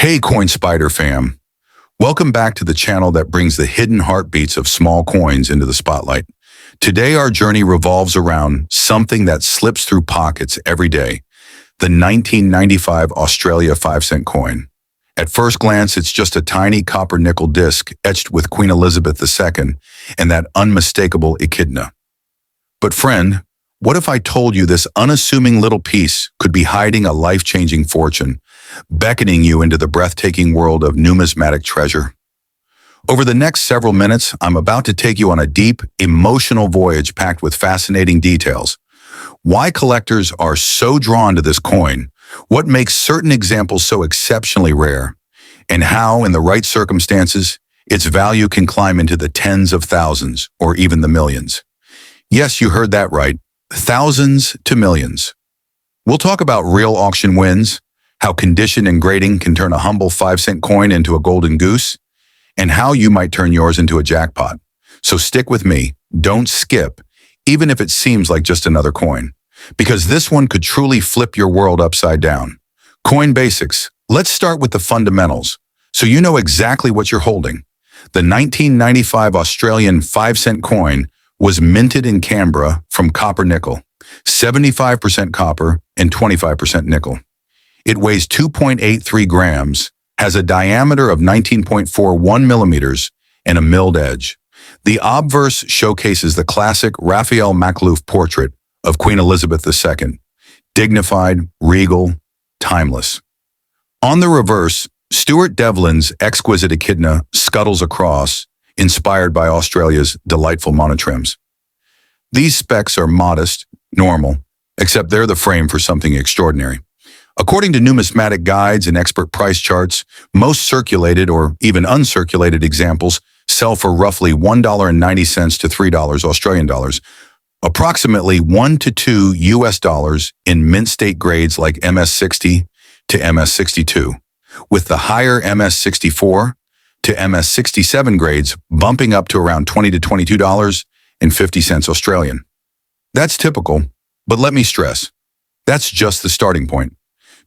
Hey Coin Spyder fam, welcome back to the channel that brings the hidden heartbeats of small coins into the spotlight. Today our journey revolves around something that slips through pockets every day, the 1995 Australia 5-cent coin. At first glance, it's just a tiny copper nickel disc etched with Queen Elizabeth II and that unmistakable echidna. But friend, what if I told you this unassuming little piece could be hiding a life-changing fortune, beckoning you into the breathtaking world of numismatic treasure? Over the next several minutes, I'm about to take you on a deep, emotional voyage packed with fascinating details. Why collectors are so drawn to this coin, what makes certain examples so exceptionally rare, and how, in the right circumstances, its value can climb into the tens of thousands or even the millions. Yes, you heard that right. Thousands to millions. We'll talk about real auction wins, how condition and grading can turn a humble 5-cent coin into a golden goose, and how you might turn yours into a jackpot. So stick with me, don't skip, even if it seems like just another coin, because this one could truly flip your world upside down. Coin basics. Let's start with the fundamentals, so you know exactly what you're holding. The 1995 Australian 5-cent coin was minted in Canberra from copper nickel, 75% copper and 25% nickel. It weighs 2.83 grams, has a diameter of 19.41 millimeters, and a milled edge. The obverse showcases the classic Raphael Makhlouf portrait of Queen Elizabeth II, dignified, regal, timeless. On the reverse, Stuart Devlin's exquisite echidna scuttles across, inspired by Australia's delightful monotremes. These specs are modest, normal, except they're the frame for something extraordinary. According to numismatic guides and expert price charts, most circulated or even uncirculated examples sell for roughly $1.90 to $3 Australian dollars, approximately 1 to 2 US dollars in mint state grades like MS60 to MS62, with the higher MS64 to MS67 grades bumping up to around $20 to $22.50 Australian. That's typical, but let me stress, that's just the starting point,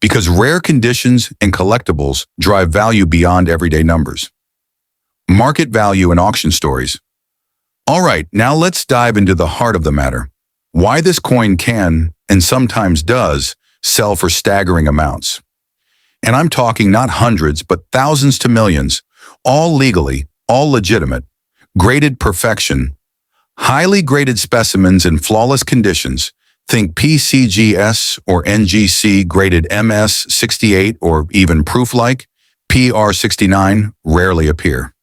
because rare conditions and collectibles drive value beyond everyday numbers. Market value and auction stories. All right, now let's dive into the heart of the matter. Why this coin can, and sometimes does, sell for staggering amounts. And I'm talking not hundreds, but thousands to millions, all legally, all legitimate, graded perfection, highly graded specimens in flawless conditions. Think PCGS or NGC graded MS68 or even proof-like PR69 rarely appear.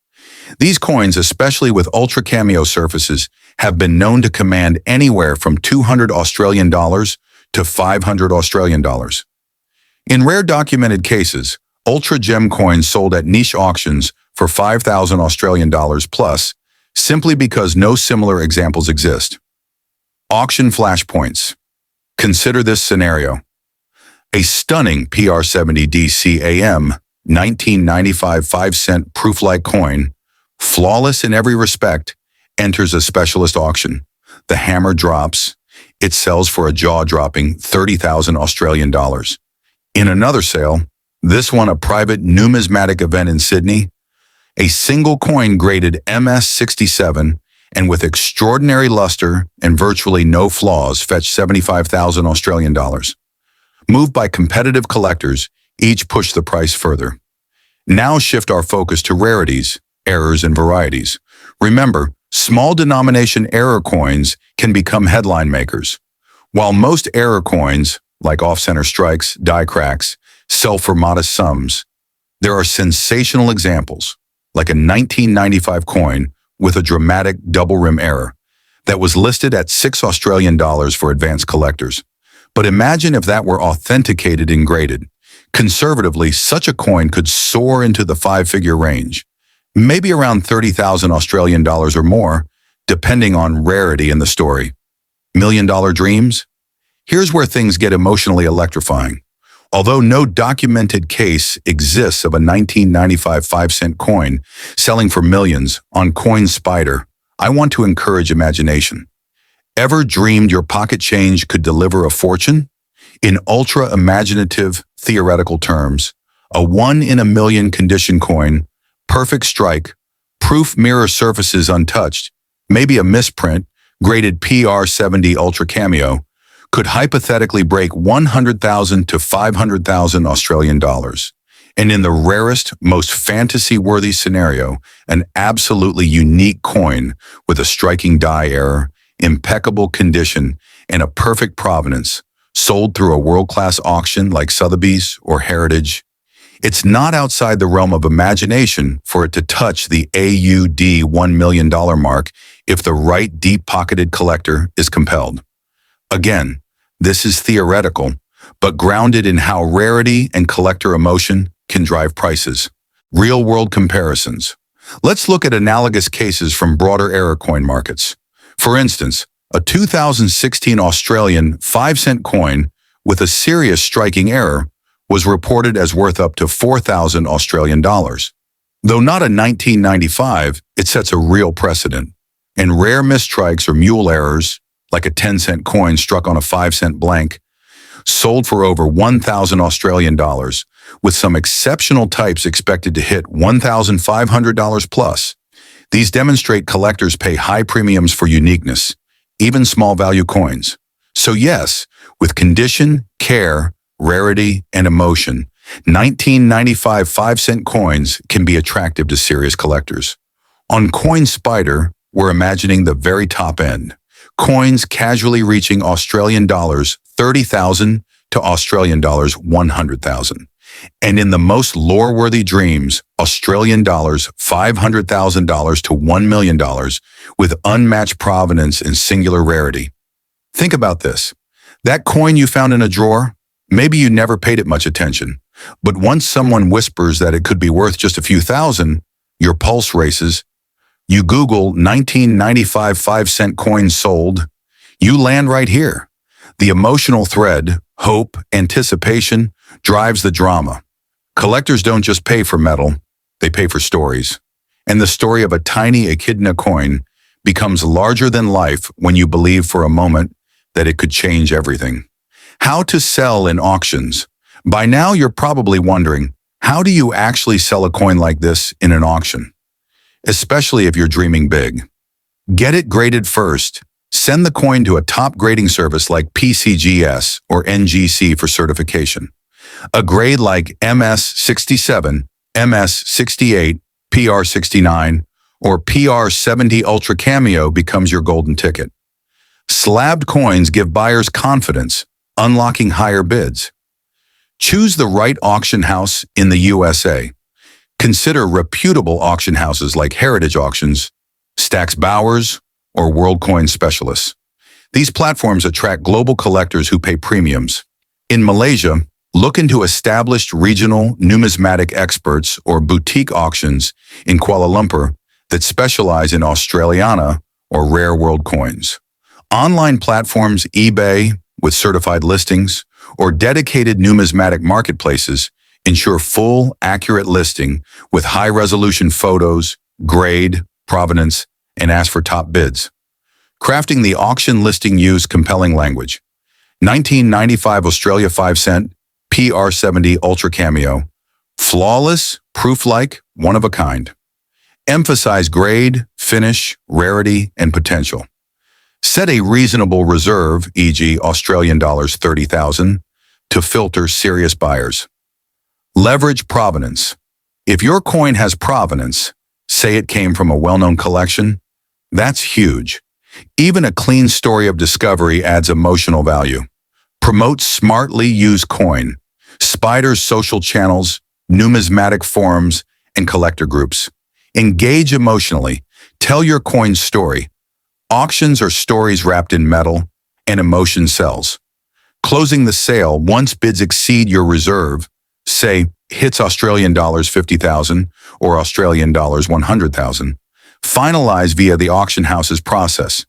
These coins, especially with ultra cameo surfaces, have been known to command anywhere from $200 Australian dollars to $500 Australian dollars. In rare documented cases, ultra gem coins sold at niche auctions for 5,000 Australian dollars plus, simply because no similar examples exist. Auction flashpoints. Consider this scenario. A stunning PR70 DCAM 1995 5-cent proof-like coin, flawless in every respect, enters a specialist auction. The hammer drops. It sells for a jaw-dropping 30,000 Australian dollars. In another sale, this one a private numismatic event in Sydney, a single coin graded MS67 and with extraordinary luster and virtually no flaws fetched 75,000 Australian dollars. Moved by competitive collectors, each pushed the price further. Now shift our focus to rarities, errors, and varieties. Remember, small denomination error coins can become headline makers. While most error coins, like off-center strikes, die cracks, sell for modest sums, there are sensational examples, like a 1995 coin with a dramatic double rim error that was listed at $6 Australian dollars for advanced collectors. But imagine if that were authenticated and graded. Conservatively, such a coin could soar into the 5-figure range, maybe around 30,000 Australian dollars or more, depending on rarity in the story. $1,000,000 dreams? Here's where things get emotionally electrifying. Although no documented case exists of a 1995 5-cent coin selling for millions on Coin Spyder, I want to encourage imagination. Ever dreamed your pocket change could deliver a fortune? In ultra-imaginative, theoretical terms, A one-in-a-million condition coin, perfect strike, proof mirror surfaces untouched, maybe a misprint, graded PR70 Ultra Cameo, could hypothetically break 100,000 to 500,000 Australian dollars. And in the rarest, most fantasy-worthy scenario, an absolutely unique coin with a striking die error, impeccable condition, and a perfect provenance, sold through a world-class auction like Sotheby's or Heritage. It's not outside the realm of imagination for it to touch the AUD $1 million mark if the right deep-pocketed collector is compelled. Again, this is theoretical, but grounded in how rarity and collector emotion can drive prices. Real-world comparisons. Let's look at analogous cases from broader era coin markets. For instance, a 2016 Australian 5-cent coin with a serious striking error was reported as worth up to 4,000 Australian dollars. Though not a 1995, it sets a real precedent. And rare mistrikes or mule errors, like a 10-cent coin struck on a 5-cent blank, sold for over 1,000 Australian dollars, with some exceptional types expected to hit $1,500 plus. These demonstrate collectors pay high premiums for uniqueness, even small value coins. So yes, with condition, care, rarity, and emotion, 1995 5-cent coins can be attractive to serious collectors. On Coin Spyder, we're imagining the very top end. Coins casually reaching Australian dollars 30,000 to Australian dollars 100,000. And in the most lore-worthy dreams, Australian dollars $500,000 to $1 million with unmatched provenance and singular rarity. Think about this. That coin you found in a drawer, maybe you never paid it much attention, but once someone whispers that it could be worth just a few thousand, your pulse races. You Google 1995 5-cent coins sold, you land right here. The emotional thread, hope, anticipation, drives the drama. Collectors don't just pay for metal, they pay for stories. And the story of a tiny echidna coin becomes larger than life when you believe for a moment that it could change everything. How to sell in auctions. By now you're probably wondering, how do you actually sell a coin like this in an auction? Especially if you're dreaming big. Get it graded first. Send the coin to a top grading service like PCGS or NGC for certification. A grade like MS67, MS68, PR69, or PR70 Ultra Cameo becomes your golden ticket. Slabbed coins give buyers confidence, unlocking higher bids. Choose the right auction house in the USA. Consider reputable auction houses like Heritage Auctions, Stax Bowers, or World Coin Specialists. These platforms attract global collectors who pay premiums. In Malaysia, look into established regional numismatic experts or boutique auctions in Kuala Lumpur that specialize in Australiana or rare world coins. Online platforms eBay with certified listings or dedicated numismatic marketplaces ensure full, accurate listing with high-resolution photos, grade, provenance, and ask for top bids. Crafting the auction listing use compelling language. 1995 Australia 5-cent, PR70 Ultra Cameo. Flawless, proof-like, one of a kind. Emphasize grade, finish, rarity, and potential. Set a reasonable reserve, e.g. Australian dollars 30,000, to filter serious buyers. Leverage provenance. If your coin has provenance, say it came from a well-known collection, that's huge. Even a clean story of discovery adds emotional value. Promote smartly used coin. Spyder's social channels, numismatic forums, and collector groups. Engage emotionally. Tell your coin's story. Auctions are stories wrapped in metal, and emotion sells. Closing the sale once bids exceed your reserve, say, hits Australian dollars 50,000 or Australian dollars 100,000. Finalize via the auction house's process.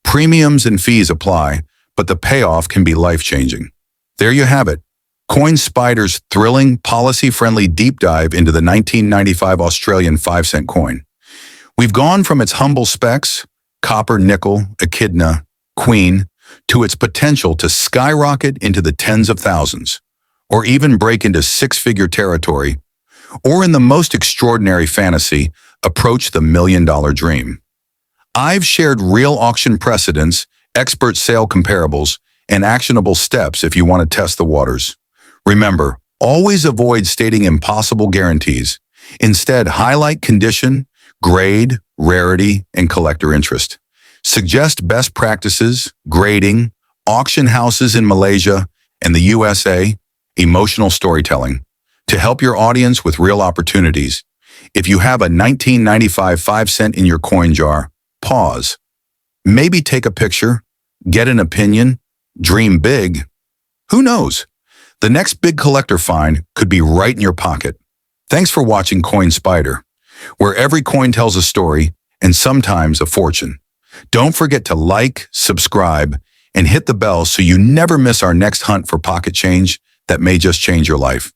Premiums and fees apply, but the payoff can be life-changing. There you have it. Coin Spyder's thrilling, policy-friendly deep dive into the 1995 Australian 5-cent coin. We've gone from its humble specs, copper, nickel, echidna, queen, to its potential to skyrocket into the tens of thousands, or even break into six-figure territory, or in the most extraordinary fantasy, approach the million-dollar dream. I've shared real auction precedents, expert sale comparables, and actionable steps if you want to test the waters. Remember, always avoid stating impossible guarantees. Instead, highlight condition, grade, rarity, and collector interest. Suggest best practices, grading, auction houses in Malaysia and the USA, emotional storytelling, to help your audience with real opportunities. If you have a 1995 5-cent in your coin jar, pause. Maybe take a picture, get an opinion, dream big. Who knows? The next big collector find could be right in your pocket. Thanks for watching Coin Spyder, where every coin tells a story and sometimes a fortune. Don't forget to like, subscribe, and hit the bell so you never miss our next hunt for pocket change that may just change your life.